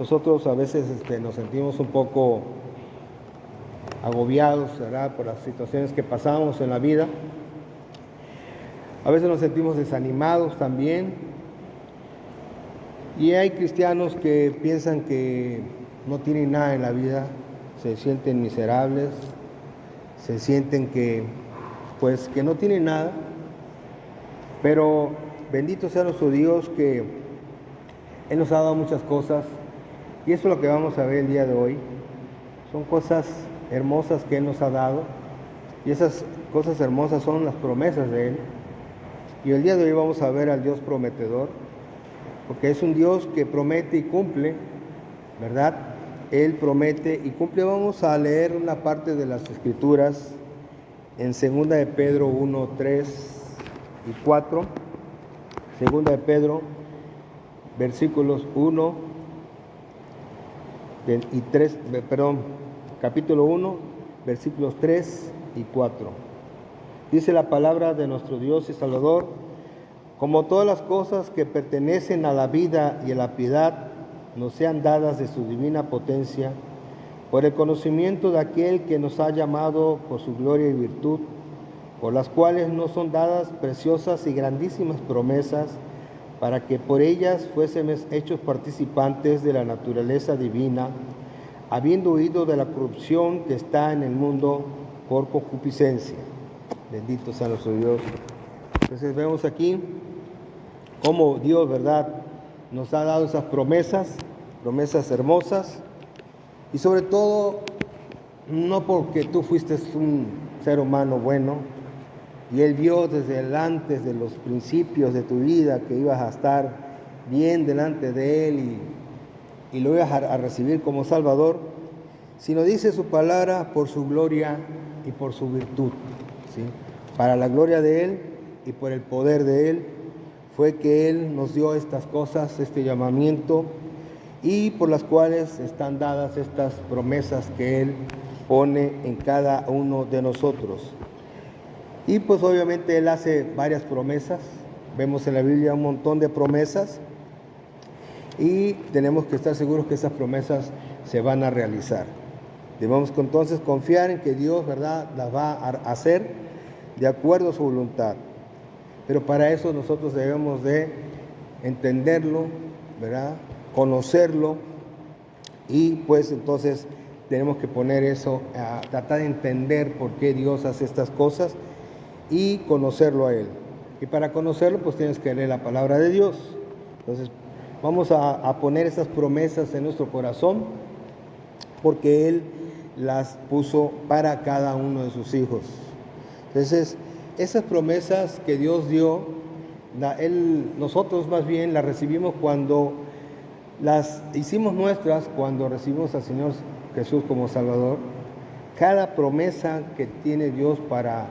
Nosotros a veces nos sentimos un poco agobiados, ¿verdad?, por las situaciones que pasamos en la vida. A veces nos sentimos desanimados también. Y hay cristianos que piensan que no tienen nada en la vida, se sienten miserables, se sienten que no tienen nada. Pero bendito sea nuestro Dios, que Él nos ha dado muchas cosas. Y eso es lo que vamos a ver el día de hoy. Son cosas hermosas que Él nos ha dado. Y esas cosas hermosas son las promesas de Él. Y el día de hoy vamos a ver al Dios prometedor, porque es un Dios que promete y cumple, ¿verdad? Él promete y cumple. Vamos a leer una parte de las Escrituras en 2 de Pedro 1, 3 y 4. 2 de Pedro, versículos 1 y 3, capítulo 1, versículos 3 y 4. Dice la palabra de nuestro Dios y Salvador: como todas las cosas que pertenecen a la vida y a la piedad nos sean dadas de su divina potencia, por el conocimiento de aquel que nos ha llamado por su gloria y virtud, por las cuales nos son dadas preciosas y grandísimas promesas, para que por ellas fuésemos hechos participantes de la naturaleza divina, habiendo huido de la corrupción que está en el mundo por concupiscencia. Bendito sea nuestro Dios. Entonces vemos aquí cómo Dios, ¿verdad?, nos ha dado esas promesas hermosas, y sobre todo, no porque tú fuiste un ser humano bueno, y Él vio desde antes de los principios de tu vida que ibas a estar bien delante de Él y lo ibas a recibir como Salvador, sino dice su palabra por su gloria y por su virtud, ¿sí? Para la gloria de Él y por el poder de Él fue que Él nos dio estas cosas, este llamamiento, y por las cuales están dadas estas promesas que Él pone en cada uno de nosotros. Y pues obviamente Él hace varias promesas. Vemos en la Biblia un montón de promesas y tenemos que estar seguros que esas promesas se van a realizar. Debemos entonces confiar en que Dios, ¿verdad?, las va a hacer de acuerdo a su voluntad. Pero para eso nosotros debemos de entenderlo, ¿verdad?, conocerlo, y pues entonces tenemos que poner eso, a tratar de entender por qué Dios hace estas cosas y conocerlo a Él. Y para conocerlo pues tienes que leer la palabra de Dios. Entonces vamos a poner esas promesas en nuestro corazón, porque Él las puso para cada uno de sus hijos. Entonces esas promesas que Dios dio, nosotros más bien las recibimos cuando las hicimos nuestras, cuando recibimos al Señor Jesús como Salvador. Cada promesa que tiene Dios para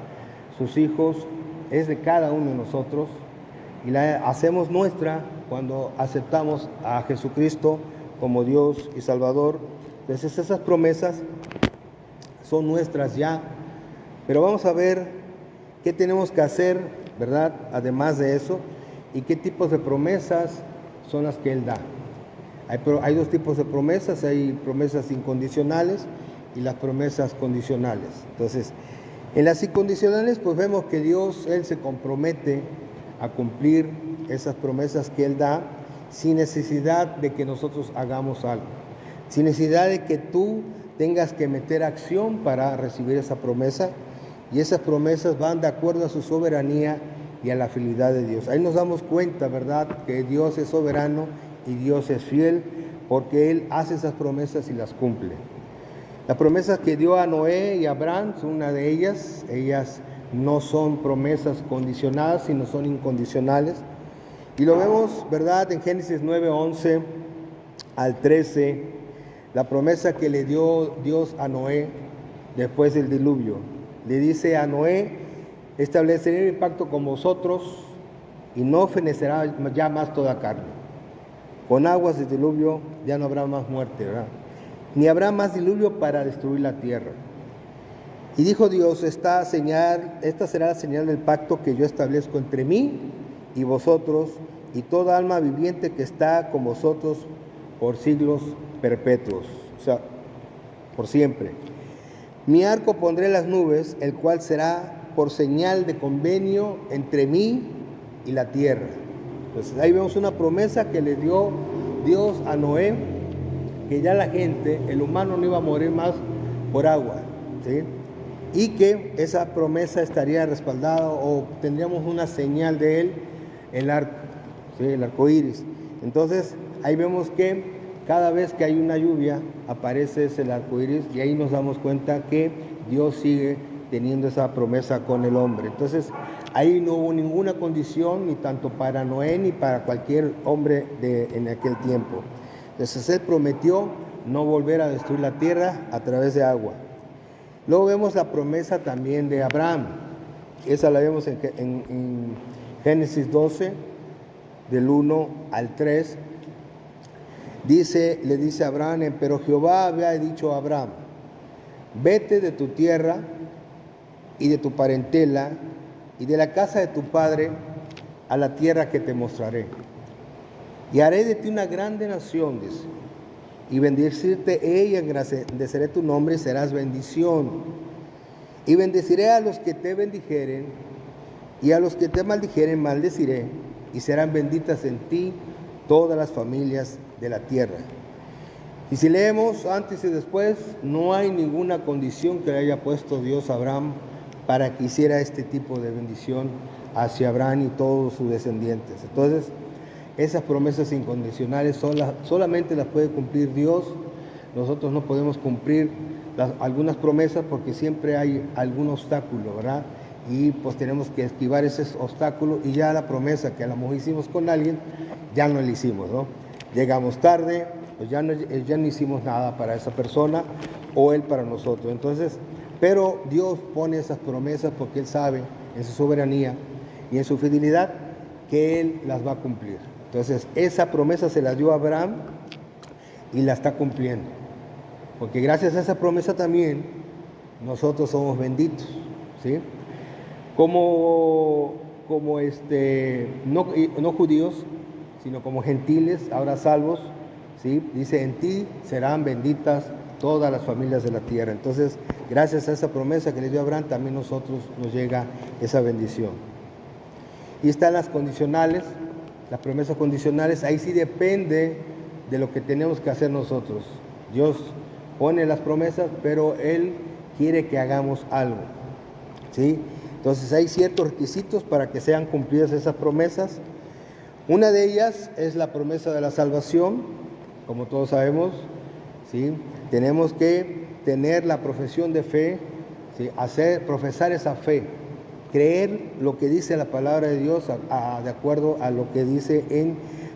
sus hijos es de cada uno de nosotros, y la hacemos nuestra cuando aceptamos a Jesucristo como Dios y Salvador. Entonces esas promesas son nuestras ya, pero vamos a ver qué tenemos que hacer, ¿verdad?, además de eso, y qué tipos de promesas son las que Él da. Hay dos tipos de promesas: hay promesas incondicionales y las promesas condicionales. Entonces, en las incondicionales pues vemos que Dios, Él se compromete a cumplir esas promesas que Él da sin necesidad de que nosotros hagamos algo, sin necesidad de que tú tengas que meter acción para recibir esa promesa, y esas promesas van de acuerdo a su soberanía y a la fidelidad de Dios. Ahí nos damos cuenta, ¿verdad?, que Dios es soberano y Dios es fiel, porque Él hace esas promesas y las cumple. Las promesas que dio a Noé y a Abraham son una de ellas. Ellas no son promesas condicionadas, sino son incondicionales. Y lo vemos, ¿verdad?, en Génesis 9, 11 al 13, la promesa que le dio Dios a Noé después del diluvio. Le dice a Noé: estableceré mi pacto con vosotros y no fenecerá ya más toda carne. Con aguas del diluvio ya no habrá más muerte, ¿verdad?, ni habrá más diluvio para destruir la tierra. Y dijo Dios: esta será la señal del pacto que yo establezco entre mí y vosotros y toda alma viviente que está con vosotros por siglos perpetuos, o sea, por siempre. Mi arco pondré en las nubes, el cual será por señal de convenio entre mí y la tierra. Entonces ahí vemos una promesa que le dio Dios a Noé, que ya la gente, el humano no iba a morir más por agua, ¿sí? Y que esa promesa estaría respaldada o tendríamos una señal de él, el arco, ¿sí? El arco iris. Entonces ahí vemos que cada vez que hay una lluvia aparece ese arco iris y ahí nos damos cuenta que Dios sigue teniendo esa promesa con el hombre. Entonces ahí no hubo ninguna condición ni tanto para Noé ni para cualquier hombre en aquel tiempo. Entonces él prometió no volver a destruir la tierra a través de agua. Luego vemos la promesa también de Abraham. Esa la vemos en Génesis 12, del 1 al 3. Le dice a Abraham, pero Jehová había dicho a Abraham, vete de tu tierra y de tu parentela y de la casa de tu padre a la tierra que te mostraré. Y haré de ti una grande nación, dice, y bendecirte y engrandeceré tu nombre y serás bendición. Y bendeciré a los que te bendijeren, y a los que te maldijeren maldeciré, y serán benditas en ti todas las familias de la tierra. Y si leemos antes y después, no hay ninguna condición que le haya puesto Dios a Abraham para que hiciera este tipo de bendición hacia Abraham y todos sus descendientes. Entonces, esas promesas incondicionales solamente las puede cumplir Dios. Nosotros no podemos cumplir algunas promesas porque siempre hay algún obstáculo, ¿verdad? Y pues tenemos que esquivar ese obstáculo y ya la promesa que a lo mejor hicimos con alguien, ya no la hicimos, ¿no? Llegamos tarde, pues ya no hicimos nada para esa persona o él para nosotros. Entonces, pero Dios pone esas promesas porque Él sabe en su soberanía y en su fidelidad que Él las va a cumplir. Entonces, esa promesa se la dio a Abraham y la está cumpliendo. Porque gracias a esa promesa también nosotros somos benditos, ¿sí? Como no judíos, sino como gentiles, ahora salvos, ¿sí? Dice, en ti serán benditas todas las familias de la tierra. Entonces, gracias a esa promesa que le dio a Abraham, también nosotros nos llega esa bendición. Y están las condicionales, las promesas condicionales, ahí sí depende de lo que tenemos que hacer nosotros. Dios pone las promesas, pero Él quiere que hagamos algo, ¿sí? Entonces hay ciertos requisitos para que sean cumplidas esas promesas. Una de ellas es la promesa de la salvación, como todos sabemos, ¿sí? Tenemos que tener la profesión de fe, ¿sí? Profesar esa fe, creer lo que dice la palabra de Dios de acuerdo a lo que dice en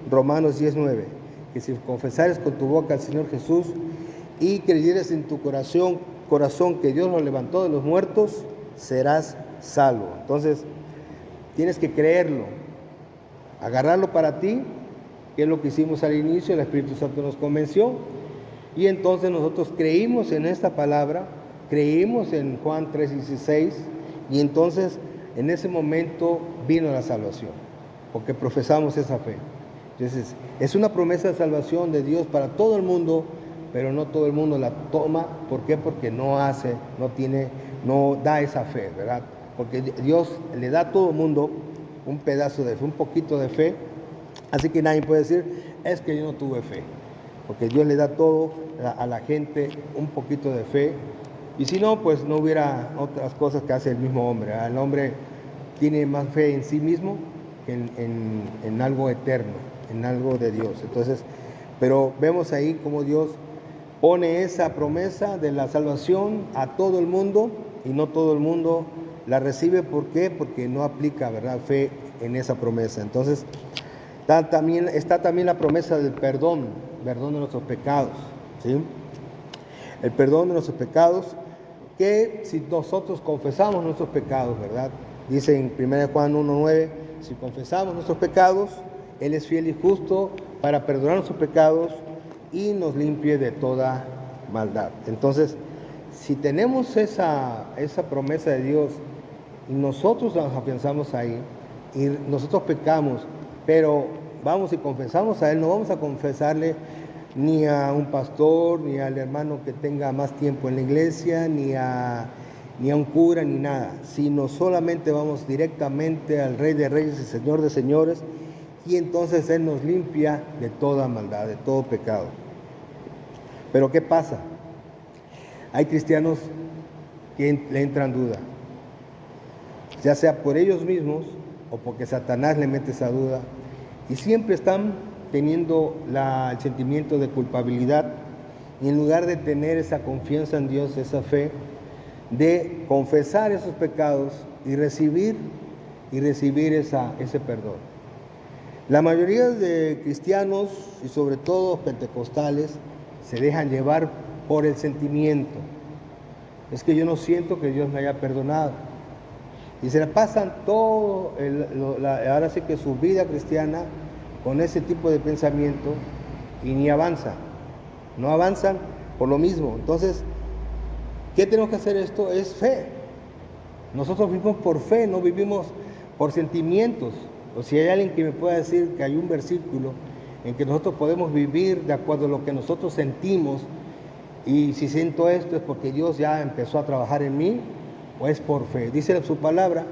Romanos 10:9, que si confesares con tu boca al Señor Jesús y creyeres en tu corazón que Dios lo levantó de los muertos, serás salvo. Entonces, tienes que creerlo, agarrarlo para ti, que es lo que hicimos al inicio, el Espíritu Santo nos convenció, y entonces nosotros creímos en esta palabra, creímos en Juan 3:16, y entonces en ese momento vino la salvación, porque profesamos esa fe. Entonces, es una promesa de salvación de Dios para todo el mundo, pero no todo el mundo la toma. ¿Por qué? Porque no da esa fe, ¿verdad? Porque Dios le da a todo el mundo un pedazo de fe, un poquito de fe, así que nadie puede decir, es que yo no tuve fe, porque Dios le da todo a la gente un poquito de fe, y si no, pues no hubiera otras cosas que hace el mismo hombre, ¿verdad? El hombre tiene más fe en sí mismo que en algo eterno, en algo de Dios. Entonces, pero vemos ahí cómo Dios pone esa promesa de la salvación a todo el mundo, y no todo el mundo la recibe. ¿Por qué? Porque no aplica, ¿verdad?, fe en esa promesa. Entonces, está también la promesa del perdón de nuestros pecados, ¿sí? El perdón de nuestros pecados, que si nosotros confesamos nuestros pecados, ¿verdad? Dice en 1 Juan 1:9, si confesamos nuestros pecados, Él es fiel y justo para perdonar nuestros pecados y nos limpie de toda maldad. Entonces, si tenemos esa promesa de Dios y nosotros nos afianzamos ahí y nosotros pecamos, pero vamos y confesamos a Él, no vamos a confesarle ni a un pastor, ni al hermano que tenga más tiempo en la iglesia, ni a un cura, ni nada, sino solamente vamos directamente al Rey de Reyes y Señor de Señores, y entonces Él nos limpia de toda maldad, de todo pecado. Pero ¿qué pasa? Hay cristianos que le entran duda, ya sea por ellos mismos o porque Satanás le mete esa duda, y siempre están teniendo el sentimiento de culpabilidad, y en lugar de tener esa confianza en Dios, esa fe, de confesar esos pecados y recibir ese perdón. La mayoría de cristianos, y sobre todo pentecostales, se dejan llevar por el sentimiento. Es que yo no siento que Dios me haya perdonado. Y se la pasan ahora sí que su vida cristiana con ese tipo de pensamiento y ni avanzan. No avanzan por lo mismo. Entonces, ¿qué tenemos que hacer? Esto es fe. Nosotros vivimos por fe, no vivimos por sentimientos. O si hay alguien que me pueda decir que hay un versículo en que nosotros podemos vivir de acuerdo a lo que nosotros sentimos, y si siento esto es porque Dios ya empezó a trabajar en mí, o es por fe. Dice su palabra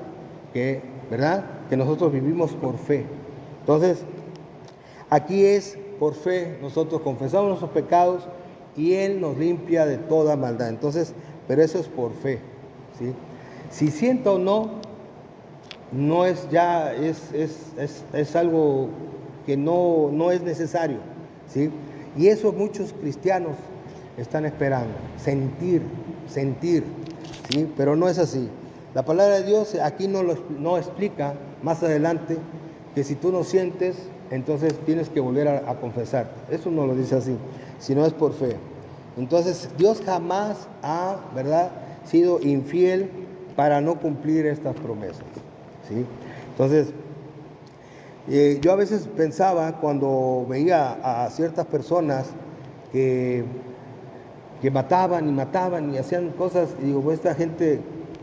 que, ¿verdad?, que nosotros vivimos por fe. Entonces, aquí es por fe, nosotros confesamos nuestros pecados y Él nos limpia de toda maldad. Entonces, pero eso es por fe, ¿sí? Si siento o no, no es ya, es algo que no es necesario, ¿sí? Y eso muchos cristianos están esperando, sentir, ¿sí? Pero no es así. La palabra de Dios aquí no explica más adelante que si tú no sientes, entonces tienes que volver a confesarte. Eso no lo dice así, sino es por fe. Entonces Dios jamás ha, ¿verdad?, sido infiel para no cumplir estas promesas, ¿sí? Entonces, yo a veces pensaba cuando veía a ciertas personas que mataban y hacían cosas, y digo, pues esta gente,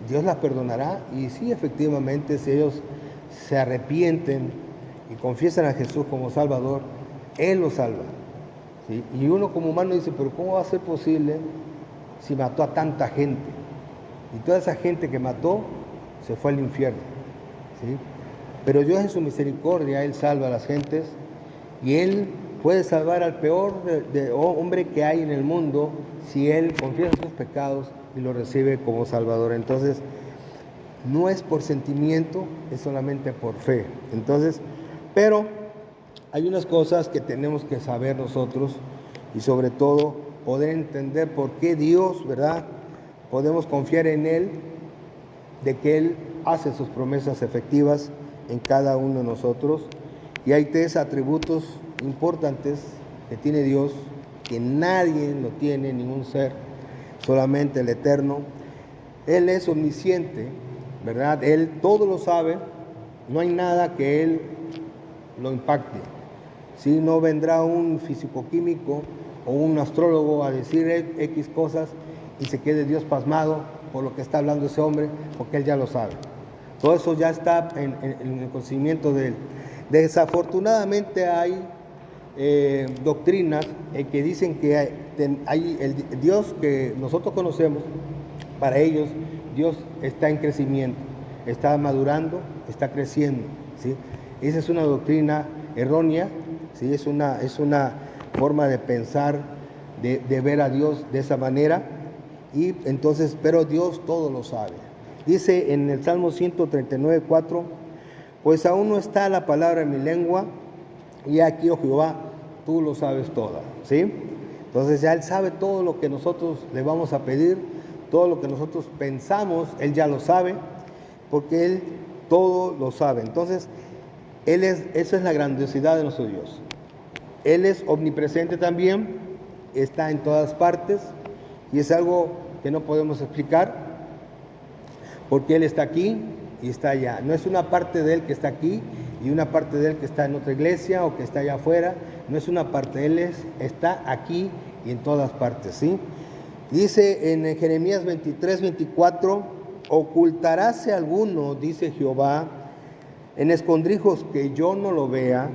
¿Dios las perdonará? Y sí, efectivamente, si ellos se arrepienten y confiesan a Jesús como Salvador, Él los salva, ¿sí? Y uno como humano dice, pero ¿cómo va a ser posible si mató a tanta gente? Y toda esa gente que mató se fue al infierno, ¿sí? Pero Dios en su misericordia, Él salva a las gentes, y Él puede salvar al peor hombre que hay en el mundo si Él confiesa sus pecados y lo recibe como Salvador. Entonces, no es por sentimiento, es solamente por fe. Entonces, pero hay unas cosas que tenemos que saber nosotros, y sobre todo poder entender por qué Dios, ¿verdad?, podemos confiar en Él, de que Él hace sus promesas efectivas en cada uno de nosotros. Y hay 3 atributos importantes que tiene Dios, que nadie lo tiene, ningún ser, solamente el Eterno. Él es omnisciente, ¿verdad? Él todo lo sabe, no hay nada que Él lo impacte. ¿Sí? No vendrá un físico-químico o un astrólogo a decir X cosas y se quede Dios pasmado por lo que está hablando ese hombre, porque Él ya lo sabe. Todo eso ya está en el conocimiento de Él. Desafortunadamente hay doctrinas que dicen que hay el Dios que nosotros conocemos, para ellos Dios está en crecimiento, está madurando, está creciendo, ¿sí? Esa es una doctrina errónea, ¿sí? Es una forma de pensar, de ver a Dios de esa manera, y entonces, pero Dios todo lo sabe. Dice en el Salmo 139:4, pues aún no está la palabra en mi lengua, y aquí, oh Jehová, tú lo sabes todo, ¿sí? Entonces ya Él sabe todo lo que nosotros le vamos a pedir, todo lo que nosotros pensamos, Él ya lo sabe, porque Él todo lo sabe. Entonces, esa es la grandiosidad de nuestro Dios. Él es omnipresente también, está en todas partes, y es algo que no podemos explicar, porque Él está aquí y está allá. No es una parte de Él que está aquí y una parte de Él que está en otra iglesia o que está allá afuera. No es una parte, Él está aquí y en todas partes, ¿sí? Dice en Jeremías 23:24, ocultaráse alguno, dice Jehová, en escondrijos que yo no lo vea,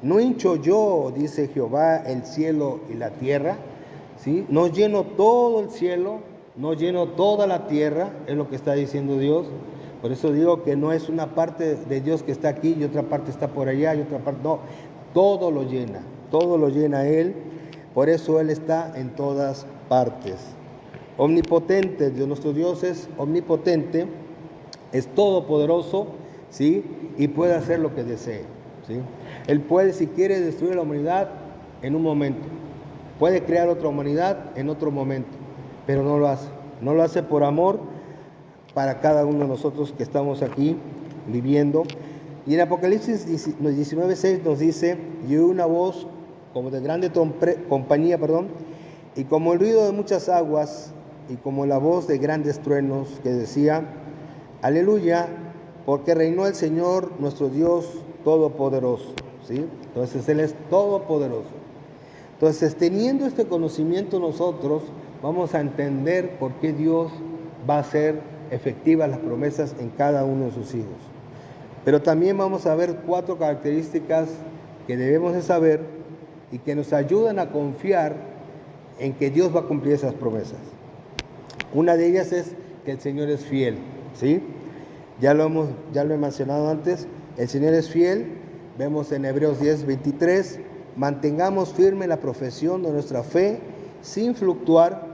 ¿No hincho yo, dice Jehová, el cielo y la tierra? ¿Sí? No lleno todo el cielo, no lleno toda la tierra, es lo que está diciendo Dios. Por eso digo que no es una parte de Dios que está aquí y otra parte está por allá y otra parte, no, todo lo llena Él. Por eso Él está en todas partes. Omnipotente, Dios nuestro Dios es omnipotente, es todopoderoso, ¿sí? Y puede hacer lo que desee, ¿sí? Él puede, si quiere, destruir la humanidad en un momento. Puede crear otra humanidad en otro momento, pero no lo hace. No lo hace por amor para cada uno de nosotros que estamos aquí viviendo. Y en Apocalipsis 19:6 nos dice: y una voz como de grande compañía, y como el ruido de muchas aguas, y como la voz de grandes truenos, que decía: aleluya, porque reinó el Señor nuestro Dios todopoderoso. ¿Sí? Entonces Él es todopoderoso. Entonces, teniendo este conocimiento, nosotros vamos a entender por qué Dios va a hacer efectivas las promesas en cada uno de sus hijos. Pero también vamos a ver 4 características que debemos de saber y que nos ayudan a confiar en que Dios va a cumplir esas promesas. Una de ellas es que el Señor es fiel, ¿sí? Ya lo he mencionado antes, el Señor es fiel. Vemos en Hebreos 10:23, mantengamos firme la profesión de nuestra fe sin fluctuar,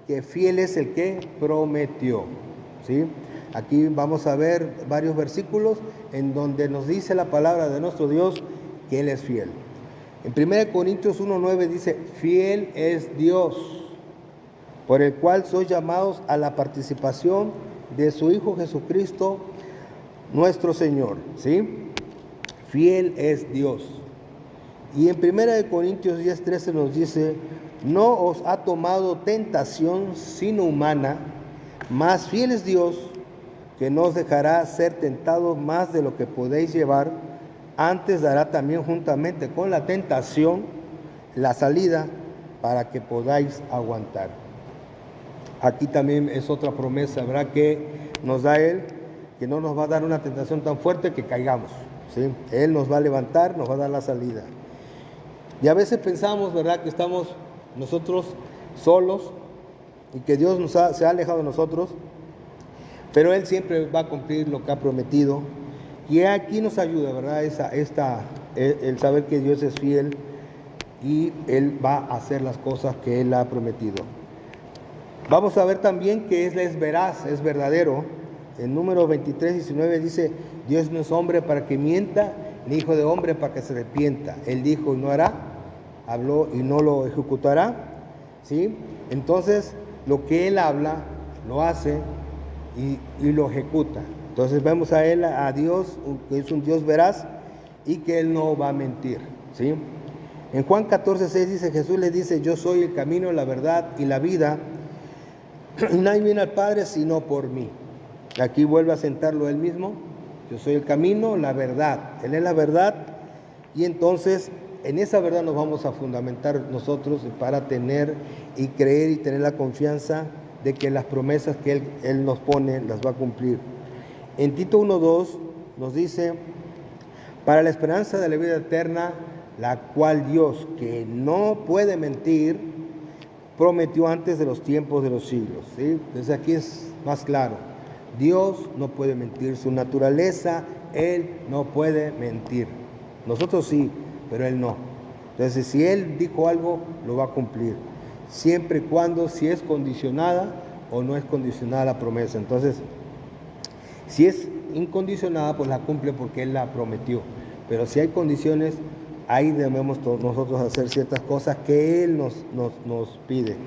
que fiel es el que prometió, ¿sí? Aquí vamos a ver varios versículos en donde nos dice la palabra de nuestro Dios que Él es fiel. En 1 Corintios 1:9 dice: fiel es Dios, por el cual sois llamados a la participación de su Hijo Jesucristo, nuestro Señor, ¿sí? Fiel es Dios. Y en 1 Corintios 10:13 nos dice: no os ha tomado tentación sino humana, mas fiel es Dios, que no os dejará ser tentados más de lo que podéis llevar, antes dará también juntamente con la tentación la salida para que podáis aguantar. Aquí también es otra promesa, ¿verdad?, que nos da Él, que no nos va a dar una tentación tan fuerte que caigamos, ¿sí? Él nos va a levantar, nos va a dar la salida. Y a veces pensamos, ¿verdad?, que estamos nosotros solos y que Dios se ha alejado de nosotros, pero Él siempre va a cumplir lo que ha prometido. Y aquí nos ayuda, ¿verdad?, el saber que Dios es fiel y Él va a hacer las cosas que Él ha prometido. Vamos a ver también que Él es veraz, es verdadero. En Números 23:19 dice: Dios no es hombre para que mienta, ni hijo de hombre para que se arrepienta. Él dijo y no hará, habló y no lo ejecutará, ¿sí? Entonces, lo que Él habla, lo hace y lo ejecuta. Entonces vemos a Él, a Dios, que es un Dios veraz y que Él no va a mentir, ¿sí? En Juan 14:6 dice: Jesús le dice: yo soy el camino, la verdad y la vida, y nadie viene al Padre sino por mí. Aquí vuelve a sentarlo Él mismo: yo soy el camino, la verdad. Él es la verdad, y entonces en esa verdad nos vamos a fundamentar nosotros para tener y creer y tener la confianza de que las promesas que Él nos pone las va a cumplir. En Tito 1:2 nos dice: para la esperanza de la vida eterna, la cual Dios, que no puede mentir, prometió antes de los tiempos de los siglos, ¿sí? Entonces aquí es más claro: Dios no puede mentir, su naturaleza, Él no puede mentir. Nosotros sí, pero Él no. Entonces, si Él dijo algo, lo va a cumplir, siempre y cuando, si es condicionada o no es condicionada la promesa. Entonces, si es incondicionada, pues la cumple porque Él la prometió. Pero si hay condiciones, ahí debemos nosotros hacer ciertas cosas que Él nos pide.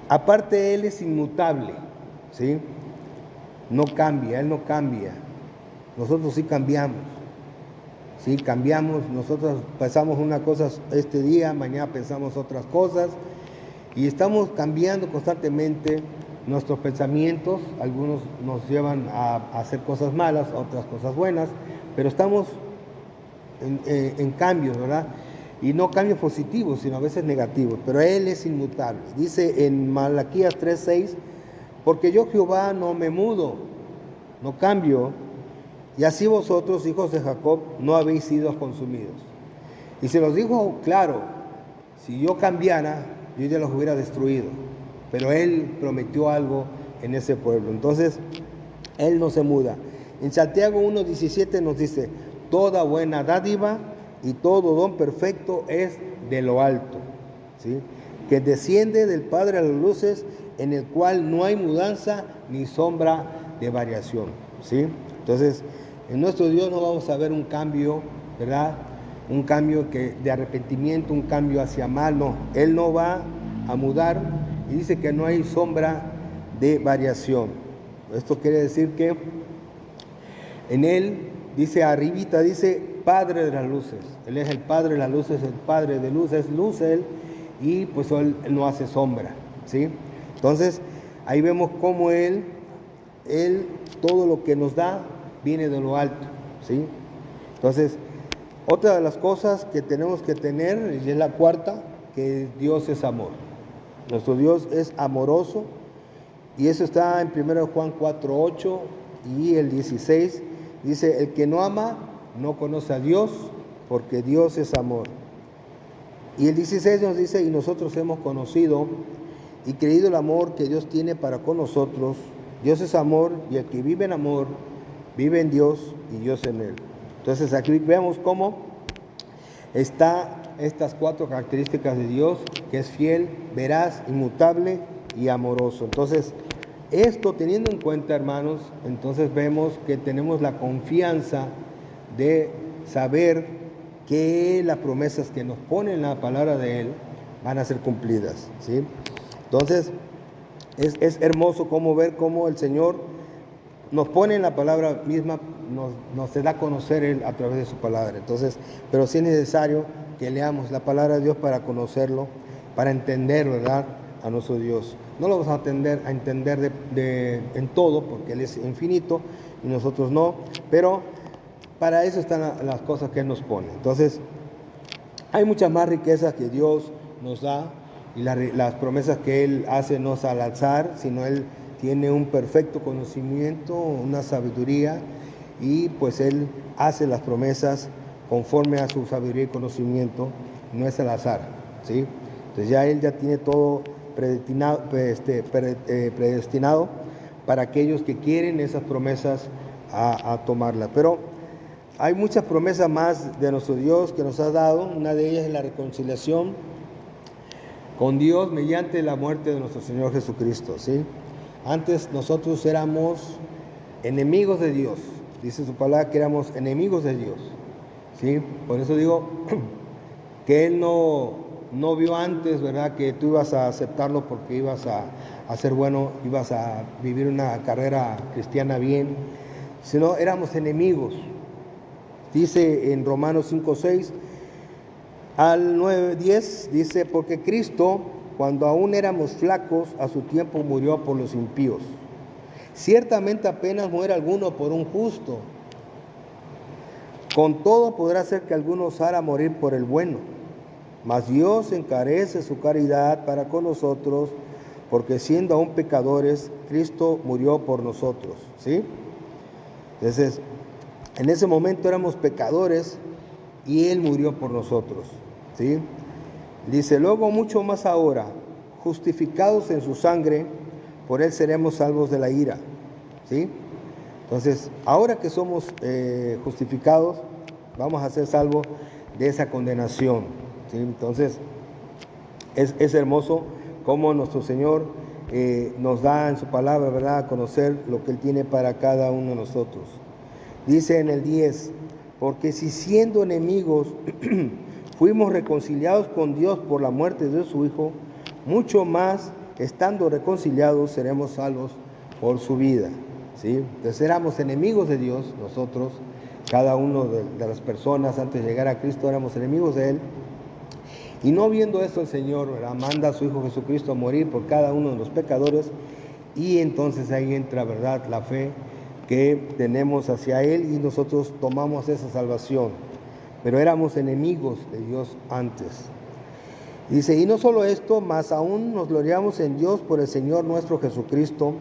Aparte, Él es inmutable, ¿sí? No cambia, Él no cambia. Nosotros sí cambiamos. Sí, cambiamos. Nosotros pensamos una cosa este día, mañana pensamos otras cosas. Y estamos cambiando constantemente nuestros pensamientos. Algunos nos llevan a hacer cosas malas, otras cosas buenas. Pero estamos en cambios, ¿verdad? Y no cambios positivos, sino a veces negativos. Pero Él es inmutable. Dice en Malaquías 3:6: porque yo, Jehová, no me mudo, no cambio, y así vosotros, hijos de Jacob, no habéis sido consumidos. Y se los dijo claro, si yo cambiara, yo ya los hubiera destruido. Pero Él prometió algo en ese pueblo. Entonces, Él no se muda. En Santiago 1:17 nos dice, toda buena dádiva y todo don perfecto es de lo alto, ¿sí? Que desciende del Padre a las luces, en el cual no hay mudanza ni sombra de variación, ¿sí? Entonces, en nuestro Dios no vamos a ver un cambio, ¿verdad? Un cambio de arrepentimiento, un cambio hacia mal, no. Él no va a mudar y dice que no hay sombra de variación. Esto quiere decir que en Él, dice arribita, dice Padre de las luces. Él es el Padre de las luces, el Padre de luz, es luz Él, y pues Él no hace sombra, ¿sí? Entonces, ahí vemos cómo Él, todo lo que nos da, viene de lo alto, ¿sí? Entonces, otra de las cosas que tenemos que tener, y es la cuarta, que Dios es amor. Nuestro Dios es amoroso, y eso está en 1 Juan 4:8 y el 16. Dice, el que no ama no conoce a Dios, porque Dios es amor. Y el 16 nos dice, y nosotros hemos conocido y creído el amor que Dios tiene para con nosotros. Dios es amor, y el que vive en amor, vive en Dios y Dios en él. Entonces aquí vemos cómo está estas cuatro características de Dios, que es fiel, veraz, inmutable y amoroso. Entonces, esto teniendo en cuenta, hermanos, entonces vemos que tenemos la confianza de saber que las promesas que nos pone en la palabra de Él van a ser cumplidas, ¿sí? Entonces, es hermoso ver cómo el Señor nos pone en la palabra misma, nos se da a conocer Él a través de su palabra. Entonces, pero sí es necesario que leamos la palabra de Dios para conocerlo, para entender, ¿verdad?, a nuestro Dios. No lo vamos a entender en todo, porque Él es infinito y nosotros no, pero para eso están las cosas que Él nos pone. Entonces, hay muchas más riquezas que Dios nos da, y las promesas que Él hace no es al azar, sino Él tiene un perfecto conocimiento, una sabiduría, y pues Él hace las promesas conforme a su sabiduría y conocimiento, no es al azar, ¿sí? Entonces Él ya tiene todo predestinado para aquellos que quieren esas promesas a tomarlas. Pero hay muchas promesas más de nuestro Dios que nos ha dado. Una de ellas es la reconciliación con Dios mediante la muerte de nuestro Señor Jesucristo, ¿sí? Antes nosotros éramos enemigos de Dios. Dice su palabra que éramos enemigos de Dios, ¿sí? Por eso digo que Él no vio antes, ¿verdad?, que tú ibas a aceptarlo porque ibas a ser bueno, ibas a vivir una carrera cristiana bien, sino éramos enemigos. Dice en Romanos 5:6 al 9:10, dice, porque Cristo, cuando aún éramos flacos, a su tiempo murió por los impíos. Ciertamente apenas muere alguno por un justo. Con todo podrá ser que alguno osara morir por el bueno. Mas Dios encarece su caridad para con nosotros, porque siendo aún pecadores, Cristo murió por nosotros, ¿sí? Entonces, en ese momento éramos pecadores y Él murió por nosotros, ¿sí? Dice, luego mucho más ahora, justificados en su sangre, por Él seremos salvos de la ira, ¿sí? Entonces, ahora que somos justificados, vamos a ser salvos de esa condenación, ¿sí? Entonces, es hermoso cómo nuestro Señor nos da en su palabra, ¿verdad?, a conocer lo que Él tiene para cada uno de nosotros. Dice en el 10, porque si siendo enemigos fuimos reconciliados con Dios por la muerte de su Hijo, mucho más, estando reconciliados, seremos salvos por su vida, ¿sí? Entonces éramos enemigos de Dios, nosotros, cada uno de las personas antes de llegar a Cristo éramos enemigos de Él. Y no viendo esto el Señor, ¿verdad?, manda a su Hijo Jesucristo a morir por cada uno de los pecadores, y entonces ahí entra, ¿verdad?, la fe que tenemos hacia Él y nosotros tomamos esa salvación. Pero éramos enemigos de Dios antes. Dice, y no solo esto, mas aún nos gloriamos en Dios por el Señor nuestro Jesucristo,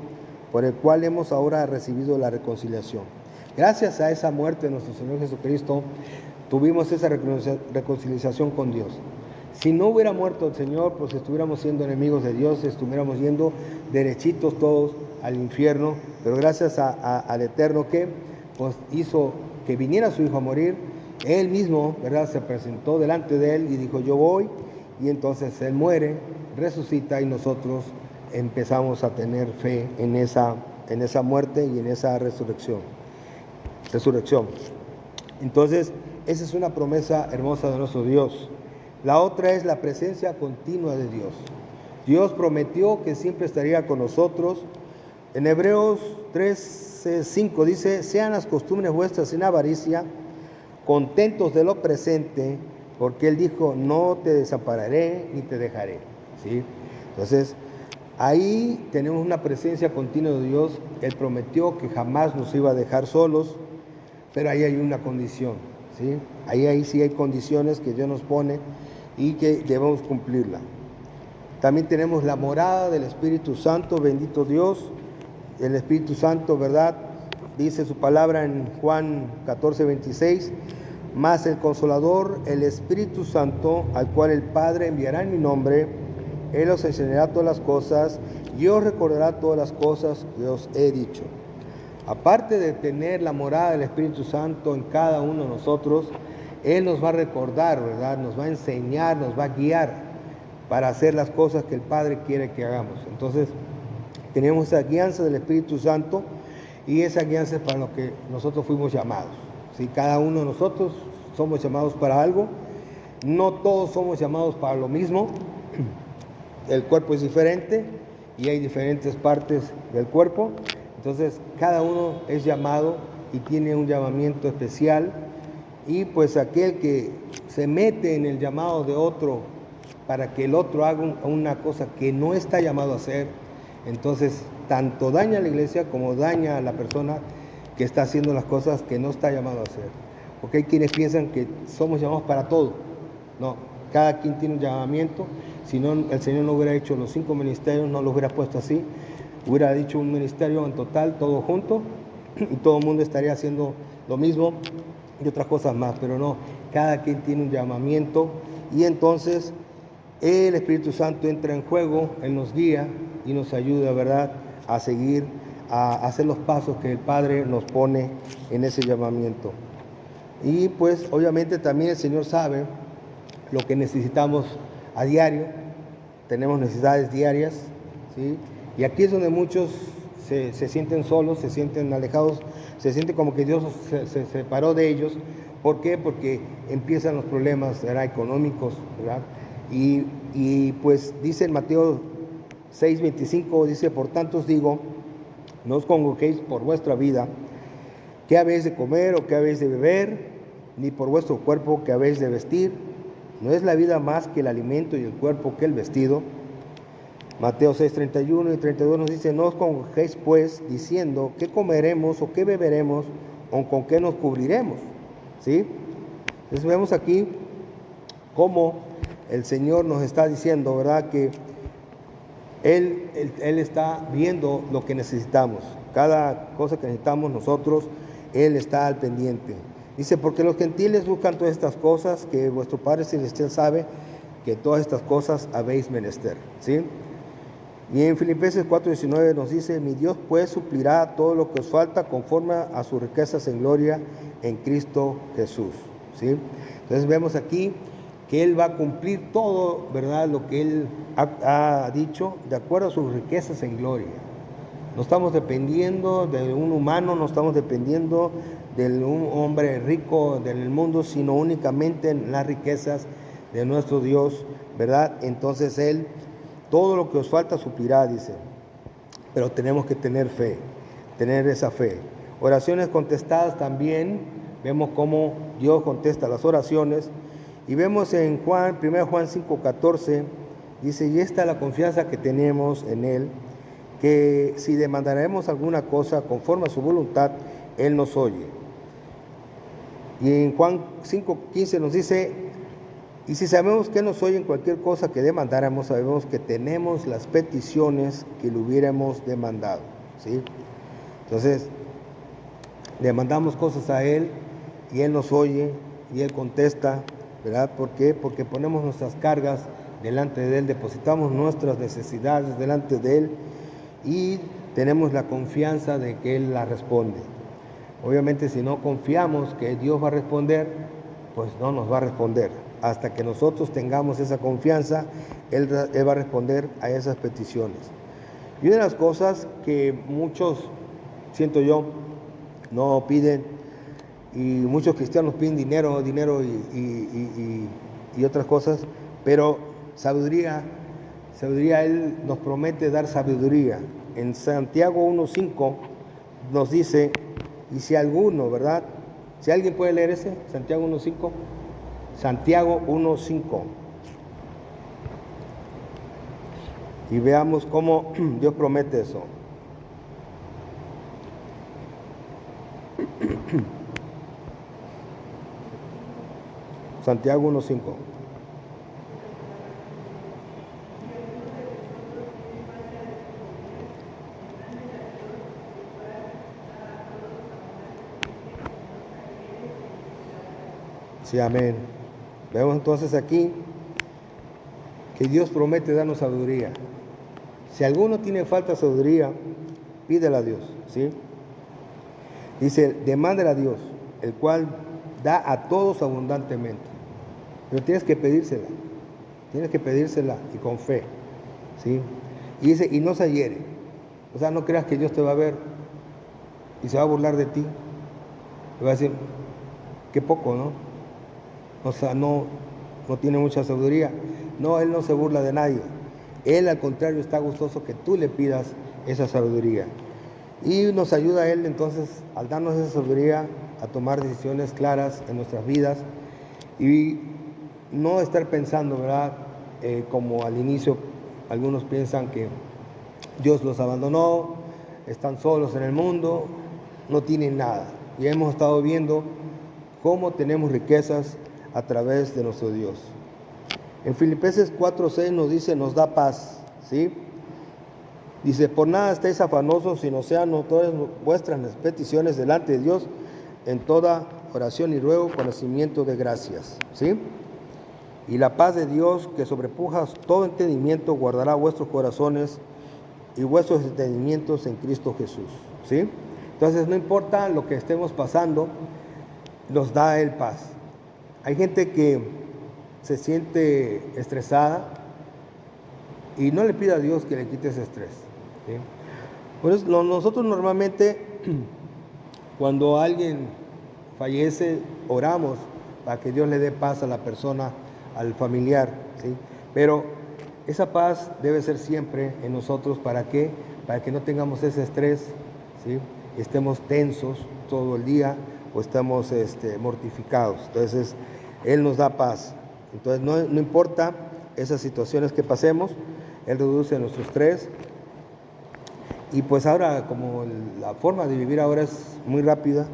por el cual hemos ahora recibido la reconciliación. Gracias a esa muerte de nuestro Señor Jesucristo, tuvimos esa reconciliación con Dios. Si no hubiera muerto el Señor, pues estuviéramos siendo enemigos de Dios, estuviéramos yendo derechitos todos al infierno, pero gracias al Eterno que pues hizo que viniera su Hijo a morir, Él mismo, ¿verdad?, se presentó delante de Él y dijo, yo voy, y entonces Él muere, resucita y nosotros empezamos a tener fe en esa muerte y en esa resurrección. Entonces, esa es una promesa hermosa de nuestro Dios. La otra es la presencia continua de Dios. Dios prometió que siempre estaría con nosotros. En Hebreos 3:5 dice, sean las costumbres vuestras sin avaricia, contentos de lo presente, porque Él dijo, no te desampararé ni te dejaré. ¿Sí? Entonces, ahí tenemos una presencia continua de Dios. Él prometió que jamás nos iba a dejar solos, pero ahí hay una condición. ¿Sí? Ahí sí hay condiciones que Dios nos pone y que debemos cumplirla. También tenemos la morada del Espíritu Santo, bendito Dios. El Espíritu Santo, ¿verdad? Dice su palabra en Juan 14:26, mas el Consolador, el Espíritu Santo, al cual el Padre enviará en mi nombre, Él os enseñará todas las cosas y os recordará todas las cosas que os he dicho. Aparte de tener la morada del Espíritu Santo en cada uno de nosotros, Él nos va a recordar, ¿verdad? Nos va a enseñar, nos va a guiar para hacer las cosas que el Padre quiere que hagamos. Entonces, tenemos esa guianza del Espíritu Santo y esa guianza es para lo que nosotros fuimos llamados. ¿Sí? Cada uno de nosotros somos llamados para algo. No todos somos llamados para lo mismo. El cuerpo es diferente y hay diferentes partes del cuerpo. Entonces, cada uno es llamado y tiene un llamamiento especial. Y pues aquel que se mete en el llamado de otro para que el otro haga una cosa que no está llamado a hacer, entonces tanto daña a la iglesia como daña a la persona que está haciendo las cosas que no está llamado a hacer. Porque hay quienes piensan que somos llamados para todo. No, cada quien tiene un llamamiento. Si no, el Señor no hubiera hecho los 5 ministerios, no los hubiera puesto así. Hubiera dicho un ministerio en total, todo junto, y todo el mundo estaría haciendo lo mismo y otras cosas más. Pero no, cada quien tiene un llamamiento y entonces el Espíritu Santo entra en juego, Él nos guía y nos ayuda, ¿verdad?, a seguir, a hacer los pasos que el Padre nos pone en ese llamamiento. Y pues obviamente también el Señor sabe lo que necesitamos a diario, tenemos necesidades diarias, ¿sí? Y aquí es donde muchos se sienten solos, se sienten alejados, se sienten como que Dios se separó de ellos. ¿Por qué? Porque empiezan los problemas, ¿verdad?, económicos, ¿verdad? Y pues dice en Mateo 6:25, dice, por tanto os digo, no os congreguéis por vuestra vida, qué habéis de comer o qué habéis de beber, ni por vuestro cuerpo qué habéis de vestir. ¿No es la vida más que el alimento y el cuerpo que el vestido? Mateo 6:31 y 32 nos dice, no os congreguéis pues diciendo, ¿qué comeremos o qué beberemos o con qué nos cubriremos? ¿Sí? Entonces vemos aquí cómo el Señor nos está diciendo, ¿verdad?, que Él está viendo lo que necesitamos. Cada cosa que necesitamos nosotros, Él está al pendiente. Dice, porque los gentiles buscan todas estas cosas, que vuestro Padre Celestial sabe que todas estas cosas habéis menester. ¿Sí? Y en Filipenses 4:19 nos dice, mi Dios pues suplirá todo lo que os falta conforme a sus riquezas en gloria en Cristo Jesús. ¿Sí? Entonces vemos aquí que Él va a cumplir todo, ¿verdad?, lo que Él ha dicho, de acuerdo a sus riquezas en gloria. No estamos dependiendo de un humano, no estamos dependiendo de un hombre rico del mundo, sino únicamente en las riquezas de nuestro Dios, ¿verdad? Entonces Él, todo lo que os falta suplirá, dice. Pero tenemos que tener fe, tener esa fe. Oraciones contestadas también, vemos cómo Dios contesta las oraciones. Y vemos en 1 Juan 5:14, dice, y esta es la confianza que tenemos en Él, que si demandaremos alguna cosa conforme a su voluntad, Él nos oye. Y en Juan 5:15 nos dice, y si sabemos que nos oye en cualquier cosa que demandáramos, sabemos que tenemos las peticiones que le hubiéramos demandado. ¿Sí? Entonces, demandamos cosas a Él y Él nos oye. y Él contesta, ¿verdad? ¿Por qué? Porque ponemos nuestras cargas delante de Él, depositamos nuestras necesidades delante de Él y tenemos la confianza de que Él las responde. Obviamente, si no confiamos que Dios va a responder, pues no nos va a responder. Hasta que nosotros tengamos esa confianza, Él va a responder a esas peticiones. Y una de las cosas que muchos, siento yo, no piden, y muchos cristianos piden dinero y otras cosas, pero sabiduría, Él nos promete dar sabiduría. En Santiago 1:5 nos dice, y si alguno, ¿verdad? Si alguien puede leer ese, Santiago 1:5. Santiago 1:5. Y veamos cómo Dios promete eso. Santiago 1:5. Sí, amén. Vemos entonces aquí que Dios promete darnos sabiduría. Si alguno tiene falta de sabiduría, pídela a Dios, ¿sí? Dice, demándela a Dios, el cual da a todos abundantemente. Pero tienes que pedírsela y con fe, ¿sí? Y dice, y no se hiere. O sea, no creas que Dios te va a ver y se va a burlar de ti. Te va a decir, qué poco, ¿no? O sea, no tiene mucha sabiduría. No, Él no se burla de nadie. Él, al contrario, está gustoso que tú le pidas esa sabiduría. Y nos ayuda a Él, entonces, al darnos esa sabiduría, a tomar decisiones claras en nuestras vidas y no estar pensando, ¿verdad? Como al inicio algunos piensan que Dios los abandonó, están solos en el mundo, no tienen nada. Y hemos estado viendo cómo tenemos riquezas a través de nuestro Dios. En Filipenses 4:6 nos dice, nos da paz, ¿sí? Dice, por nada estéis afanosos, sino sean todas vuestras peticiones delante de Dios, en toda oración y ruego, con conocimiento de gracias, ¿sí? Y la paz de Dios, que sobrepuja todo entendimiento, guardará vuestros corazones y vuestros entendimientos en Cristo Jesús, ¿sí? Entonces, no importa lo que estemos pasando, nos da Él paz. Hay gente que se siente estresada y no le pide a Dios que le quite ese estrés, ¿sí? Por eso nosotros normalmente cuando alguien fallece oramos para que Dios le dé paz a la persona, al familiar, ¿sí? Pero esa paz debe ser siempre en nosotros. ¿Para qué? Para que no tengamos ese estrés, ¿sí? Estemos tensos todo el día o estamos mortificados. Entonces Él nos da paz. Entonces no importa esas situaciones que pasemos, Él reduce nuestro estrés. Y pues ahora, como la forma de vivir ahora es muy rápida,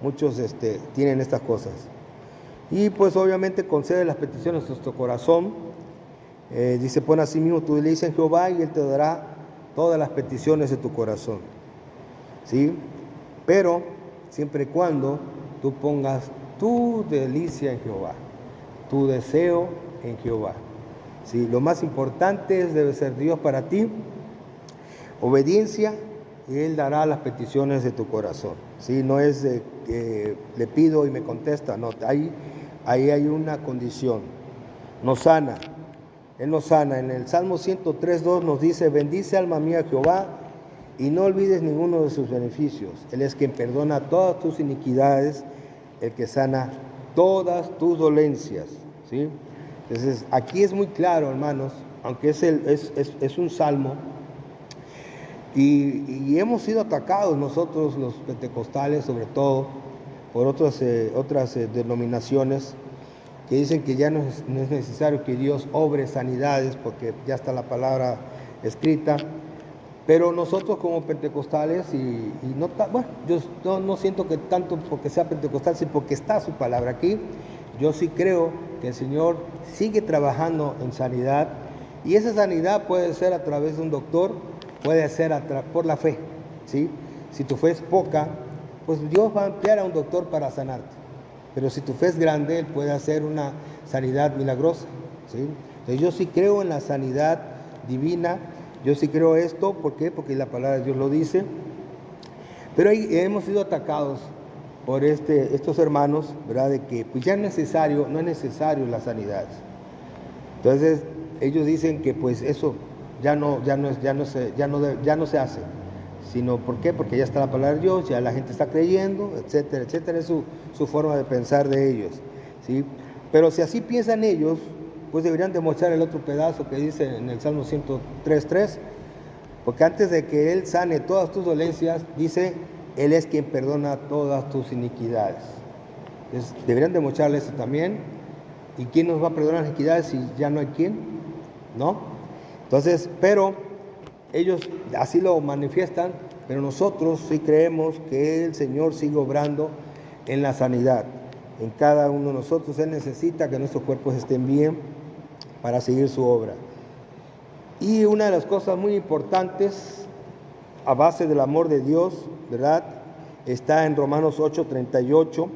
muchos tienen estas cosas. Y pues obviamente concede las peticiones de nuestro corazón. Dice, pon así mismo tu delicia en Jehová y Él te dará todas las peticiones de tu corazón, ¿sí? Pero siempre y cuando tú pongas tu delicia en Jehová, tu deseo en Jehová, ¿sí? Lo más importante debe ser Dios para ti, obediencia, y Él dará las peticiones de tu corazón, ¿sí? No es le pido y me contesta, no, ahí hay una condición. Nos sana, Él nos sana. En el Salmo 103:2 nos dice, bendice alma mía Jehová y no olvides ninguno de sus beneficios. Él es quien perdona todas tus iniquidades, el que sana todas tus dolencias, ¿sí? Entonces aquí es muy claro, hermanos, aunque es un salmo, y hemos sido atacados nosotros los pentecostales, sobre todo por otras denominaciones que dicen que ya no es necesario que Dios obre sanidades porque ya está la palabra escrita. Pero nosotros como pentecostales, yo no siento que tanto porque sea pentecostal, sino porque está su palabra aquí, yo sí creo que el Señor sigue trabajando en sanidad, y esa sanidad puede ser a través de un doctor, puede ser por la fe, ¿sí? Si tu fe es poca, pues Dios va a emplear a un doctor para sanarte. pero si tu fe es grande, Él puede hacer una sanidad milagrosa, ¿sí? Entonces yo sí creo en la sanidad divina, yo sí creo esto, ¿por qué? Porque la palabra de Dios lo dice, pero ahí hemos sido atacados por estos hermanos, ¿verdad? De que pues ya no es necesario la sanidad. Entonces ellos dicen que pues eso ya no se hace, sino ¿por qué? Porque ya está la palabra de Dios, ya la gente está creyendo, etcétera, etcétera. Es su forma de pensar de ellos, ¿sí? Pero si así piensan ellos, pues deberían demostrar el otro pedazo que dice en el Salmo 103:3, porque antes de que Él sane todas tus dolencias, dice, Él es quien perdona todas tus iniquidades. Entonces, deberían demostrarle eso también. ¿Y quién nos va a perdonar las iniquidades si ya no hay quien? ¿No? Entonces, pero ellos así lo manifiestan, pero nosotros sí creemos que el Señor sigue obrando en la sanidad. En cada uno de nosotros Él necesita que nuestros cuerpos estén bien para seguir su obra. Y una de las cosas muy importantes a base del amor de Dios, ¿verdad? Está en Romanos 8:38,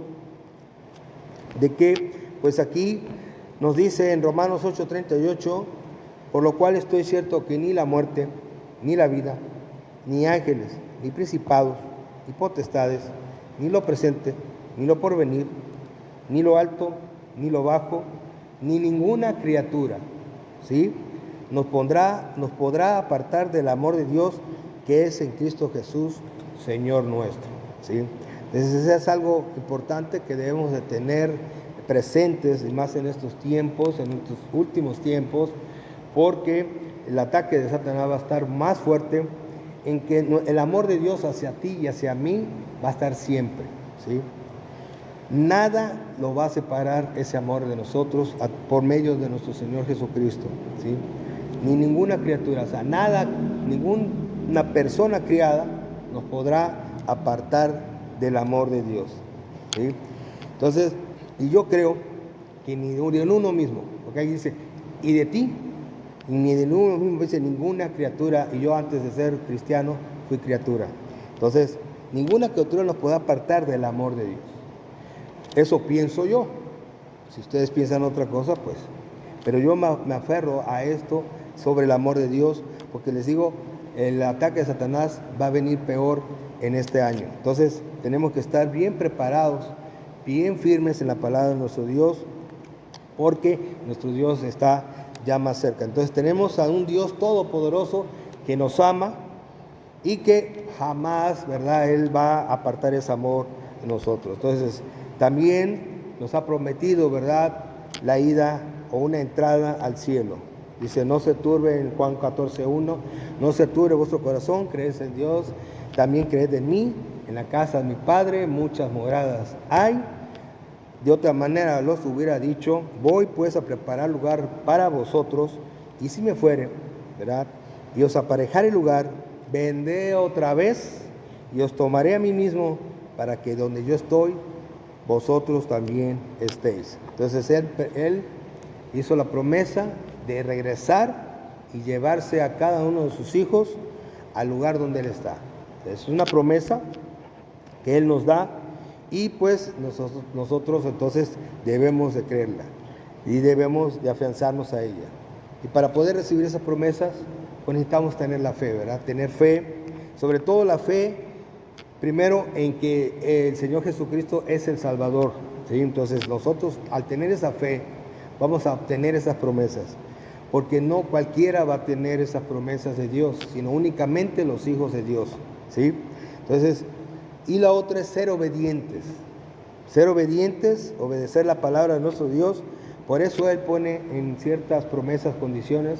de que, pues aquí nos dice en Romanos 8:38, por lo cual estoy cierto que ni la muerte, ni la vida, ni ángeles, ni principados, ni potestades, ni lo presente, ni lo porvenir, ni lo alto, ni lo bajo, ni ninguna criatura, ¿sí? Nos podrá apartar del amor de Dios que es en Cristo Jesús, Señor nuestro, ¿sí? Entonces eso es algo importante que debemos de tener presentes, y más en estos tiempos, en estos últimos tiempos, porque el ataque de Satanás va a estar más fuerte, en que el amor de Dios hacia ti y hacia mí va a estar siempre, ¿sí? Nada lo va a separar ese amor de nosotros por medio de nuestro Señor Jesucristo, ¿sí? Ni ninguna criatura, o sea, nada, ninguna persona criada nos podrá apartar del amor de Dios, ¿sí? Entonces, y yo creo que ni en uno mismo, porque ahí dice, y de ti, y ni de uno mismo, dice ninguna criatura, y yo antes de ser cristiano fui criatura. Entonces, ninguna criatura nos puede apartar del amor de Dios. Eso pienso yo. Si ustedes piensan otra cosa, pues. Pero yo me aferro a esto sobre el amor de Dios, porque les digo, el ataque de Satanás va a venir peor en este año. Entonces, tenemos que estar bien preparados, bien firmes en la palabra de nuestro Dios, porque nuestro Dios está ya más cerca. Entonces, tenemos a un Dios todopoderoso que nos ama y que jamás, ¿verdad?, Él va a apartar ese amor de nosotros. Entonces, también nos ha prometido, ¿verdad?, la ida o una entrada al cielo. Dice, no se turbe en Juan 14:1, no se turbe vuestro corazón, creed en Dios, también creed en mí, en la casa de mi Padre muchas moradas hay. De otra manera los hubiera dicho, voy pues a preparar lugar para vosotros, y si me fuere, ¿verdad?, y os aparejare lugar, vendré otra vez y os tomaré a mí mismo, para que donde yo estoy, vosotros también estéis. Entonces él hizo la promesa de regresar y llevarse a cada uno de sus hijos al lugar donde Él está. Es una promesa que Él nos da, y pues nosotros entonces debemos de creerla y debemos de afianzarnos a ella. Y para poder recibir esas promesas, pues necesitamos tener la fe, ¿verdad? Tener fe, sobre todo la fe, primero en que el Señor Jesucristo es el Salvador, ¿sí? Entonces nosotros, al tener esa fe, vamos a obtener esas promesas, porque no cualquiera va a tener esas promesas de Dios, sino únicamente los hijos de Dios, ¿sí? Entonces, y la otra es ser obedientes, obedecer la palabra de nuestro Dios. Por eso Él pone en ciertas promesas condiciones,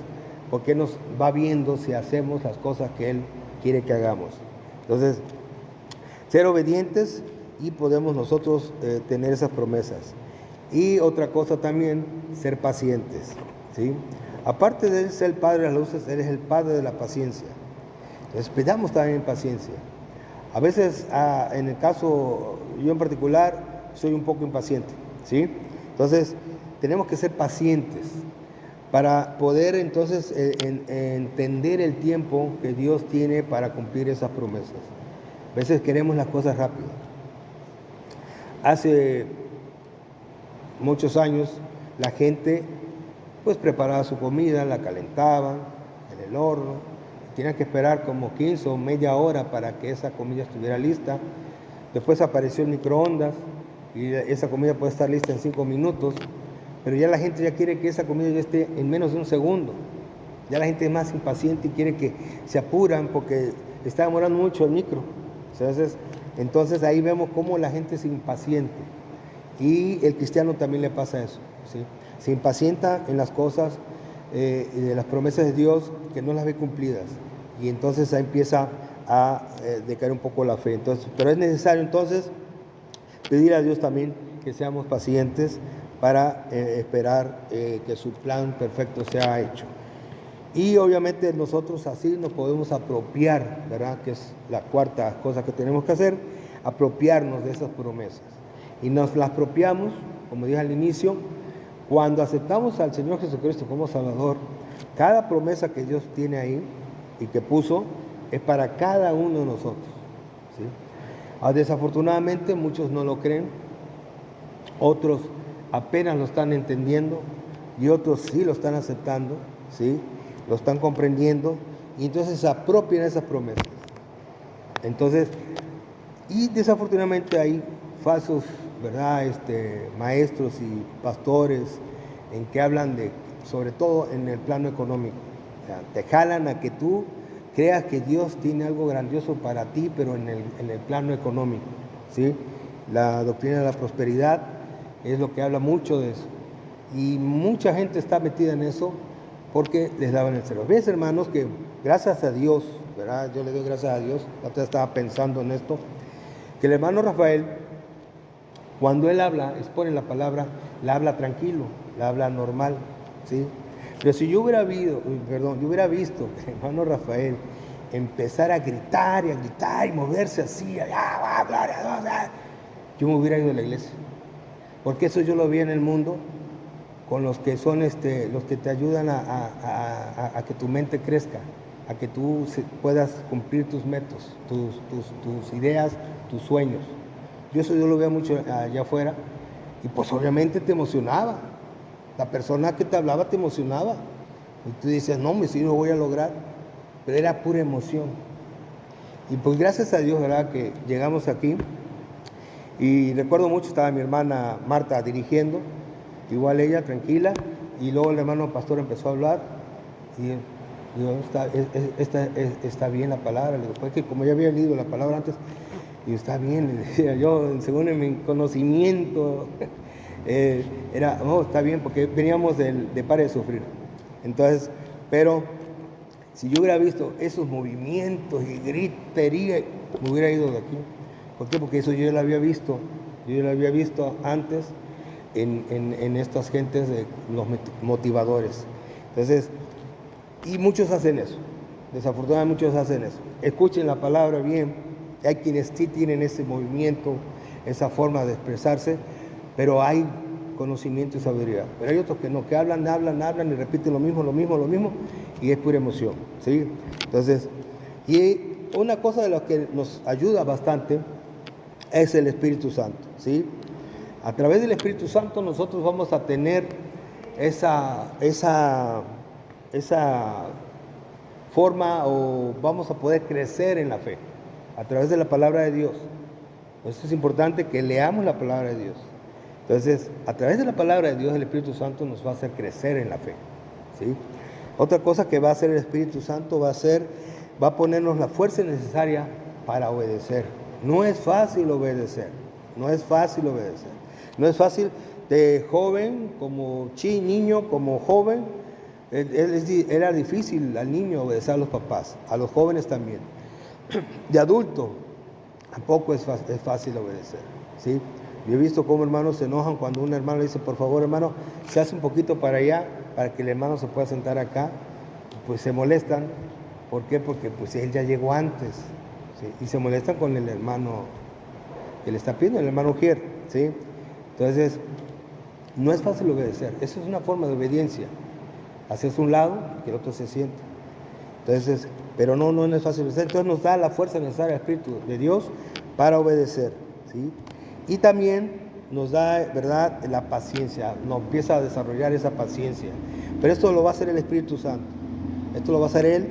porque nos va viendo si hacemos las cosas que Él quiere que hagamos. Entonces, ser obedientes, y podemos nosotros tener esas promesas. Y otra cosa también, ser pacientes, ¿sí? Aparte de ser el Padre de las luces, Él es el Padre de la paciencia. Entonces pidamos también paciencia. A veces, en el caso, yo en particular, soy un poco impaciente, ¿sí? Entonces, tenemos que ser pacientes para poder entonces entender el tiempo que Dios tiene para cumplir esas promesas. A veces queremos las cosas rápidas. Hace muchos años la gente pues preparaba su comida, la calentaban en el horno, tenían que esperar como 15 o media hora para que esa comida estuviera lista. Después apareció el microondas y esa comida puede estar lista en 5 minutos, pero ya la gente ya quiere que esa comida ya esté en menos de un segundo. Ya la gente es más impaciente y quiere que se apuran porque está demorando mucho el micro. Entonces ahí vemos cómo la gente se impaciente. Y el cristiano también le pasa eso, ¿sí? Se impacienta en las cosas de las promesas de Dios que no las ve cumplidas. Y entonces ahí empieza a decaer un poco la fe. Entonces, pero es necesario entonces pedir a Dios también que seamos pacientes para esperar que su plan perfecto sea hecho. Y obviamente nosotros así nos podemos apropiar, ¿verdad? Que es la cuarta cosa que tenemos que hacer, apropiarnos de esas promesas. Y nos las apropiamos, como dije al inicio, cuando aceptamos al Señor Jesucristo como Salvador. Cada promesa que Dios tiene ahí y que puso es para cada uno de nosotros, ¿sí? Desafortunadamente muchos no lo creen, otros apenas lo están entendiendo y otros sí lo están aceptando, ¿sí? Lo están comprendiendo y entonces se apropian esas promesas. Entonces, y desafortunadamente hay falsos, ¿verdad? Maestros y pastores en que hablan de, sobre todo en el plano económico. O sea, te jalan a que tú creas que Dios tiene algo grandioso para ti, pero en el plano económico, ¿sí? La doctrina de la prosperidad es lo que habla mucho de eso. Y mucha gente está metida en eso porque les daban el cerebro. ¿Ves, hermanos, que gracias a Dios, ¿verdad? Yo le doy gracias a Dios, yo estaba pensando en esto, que el hermano Rafael, cuando él habla, expone la palabra, la habla tranquilo, la habla normal, ¿sí? Pero si yo hubiera visto que el hermano Rafael empezar a gritar y moverse así, yo me hubiera ido a la iglesia. Porque eso yo lo vi en el mundo con los que son los que te ayudan a que tu mente crezca, a que tú puedas cumplir tus metas, tus ideas, tus sueños. Yo lo veo mucho allá afuera y pues obviamente te emocionaba. La persona que te hablaba te emocionaba. Y tú dices, no, sí lo voy a lograr. Pero era pura emoción. Y pues gracias a Dios, ¿verdad? Que llegamos aquí. Y recuerdo mucho, estaba mi hermana Marta dirigiendo. Igual ella, tranquila. Y luego el hermano pastor empezó a hablar. Y digo, está bien la palabra. Le digo, pues que como ya había leído la palabra antes, y está bien, le decía yo, según mi conocimiento, está bien, porque veníamos de Pare de Sufrir. Entonces, pero si yo hubiera visto esos movimientos y gritería, me hubiera ido de aquí. ¿Por qué? Porque eso yo lo había visto antes en estas gentes de los motivadores. Entonces, y muchos hacen eso, desafortunadamente muchos hacen eso. Escuchen la palabra bien. Hay quienes sí tienen ese movimiento, esa forma de expresarse, pero hay conocimiento y sabiduría. Pero hay otros que no, que hablan y repiten lo mismo, y es pura emoción, ¿sí? Entonces, y una cosa de lo que nos ayuda bastante es el Espíritu Santo, ¿sí? A través del Espíritu Santo nosotros vamos a tener esa forma, o vamos a poder crecer en la fe a través de la palabra de Dios. Por eso es importante que leamos la palabra de Dios. Entonces, a través de la palabra de Dios, el Espíritu Santo nos va a hacer crecer en la fe, ¿sí? Otra cosa que va a hacer el Espíritu Santo va a ponernos la fuerza necesaria para obedecer. No es fácil obedecer. No es fácil de joven, como niño, como joven. Era difícil al niño obedecer a los papás, a los jóvenes también. De adulto, tampoco es fácil obedecer, ¿sí? Yo he visto cómo hermanos se enojan cuando un hermano le dice, por favor, hermano, se hace un poquito para allá, para que el hermano se pueda sentar acá. Pues se molestan. ¿Por qué? Porque pues él ya llegó antes, ¿sí? Y se molestan con el hermano que le está pidiendo, el hermano Ujier, ¿sí? Entonces, no es fácil obedecer. Eso es una forma de obediencia. Haces un lado, que el otro se sienta. Entonces, pero no es fácil obedecer. Entonces nos da la fuerza necesaria al Espíritu de Dios para obedecer, ¿sí? Y también nos da, ¿verdad?, la paciencia, nos empieza a desarrollar esa paciencia. Pero esto lo va a hacer el Espíritu Santo, esto lo va a hacer Él,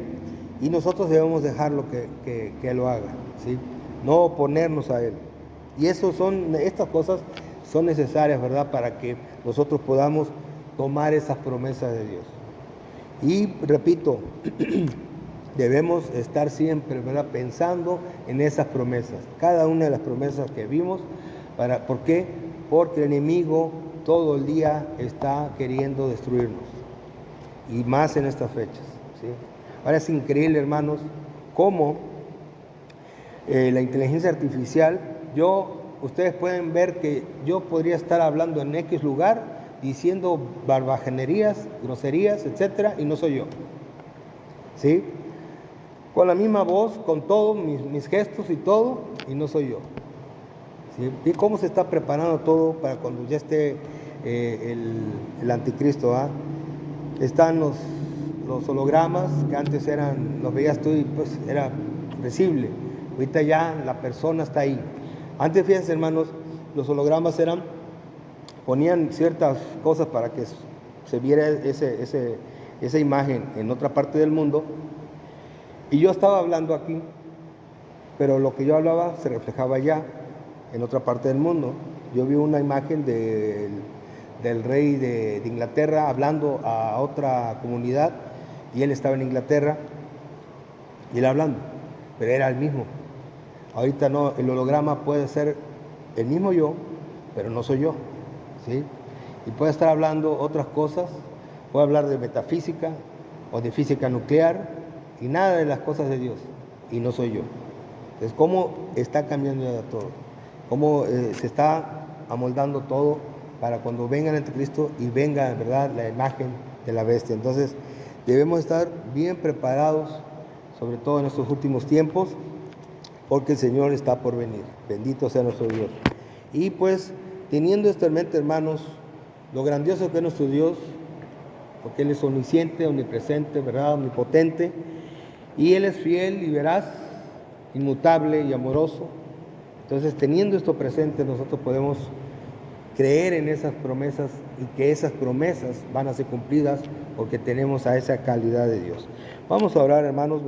y nosotros debemos dejarlo que Él lo haga, ¿sí? No oponernos a Él. Y estas cosas son necesarias, ¿verdad?, para que nosotros podamos tomar esas promesas de Dios. Y repito, debemos estar siempre, ¿verdad?, pensando en esas promesas, cada una de las promesas que vimos. ¿Por qué? Porque el enemigo todo el día está queriendo destruirnos, y más en estas fechas, ¿sí? Ahora es increíble, hermanos, cómo la inteligencia artificial, ustedes pueden ver que yo podría estar hablando en X lugar, diciendo barbajanerías, groserías, etcétera, y no soy yo, ¿sí? Con la misma voz, con todos mis gestos y todo, y no soy yo, ¿sí? Y cómo se está preparando todo para cuando ya esté el anticristo, ¿ah? Están los hologramas que antes los veías tú y pues era visible. Ahorita ya la persona está ahí. Antes, fíjense, hermanos, los hologramas ponían ciertas cosas para que se viera esa imagen en otra parte del mundo, y yo estaba hablando aquí, pero lo que yo hablaba se reflejaba allá en otra parte del mundo. Yo vi una imagen del rey de Inglaterra hablando a otra comunidad, y él estaba en Inglaterra y él hablando, pero era el mismo. Ahorita no, el holograma puede ser el mismo yo, pero no soy yo, ¿sí? Y puede estar hablando otras cosas, puede hablar de metafísica o de física nuclear, y nada de las cosas de Dios, y no soy yo. Entonces, ¿cómo está cambiando ya todo? ¿Cómo se está amoldando todo para cuando venga el anticristo y venga, ¿verdad?, la imagen de la bestia? Entonces, debemos estar bien preparados, sobre todo en estos últimos tiempos, porque el Señor está por venir. Bendito sea nuestro Dios. Y pues, teniendo esto en mente, hermanos, lo grandioso que es nuestro Dios, porque Él es omnisciente, omnipresente, ¿verdad?, omnipotente, y Él es fiel y veraz, inmutable y amoroso. Entonces, teniendo esto presente, nosotros podemos creer en esas promesas, y que esas promesas van a ser cumplidas porque tenemos a esa calidad de Dios. Vamos a orar, hermanos.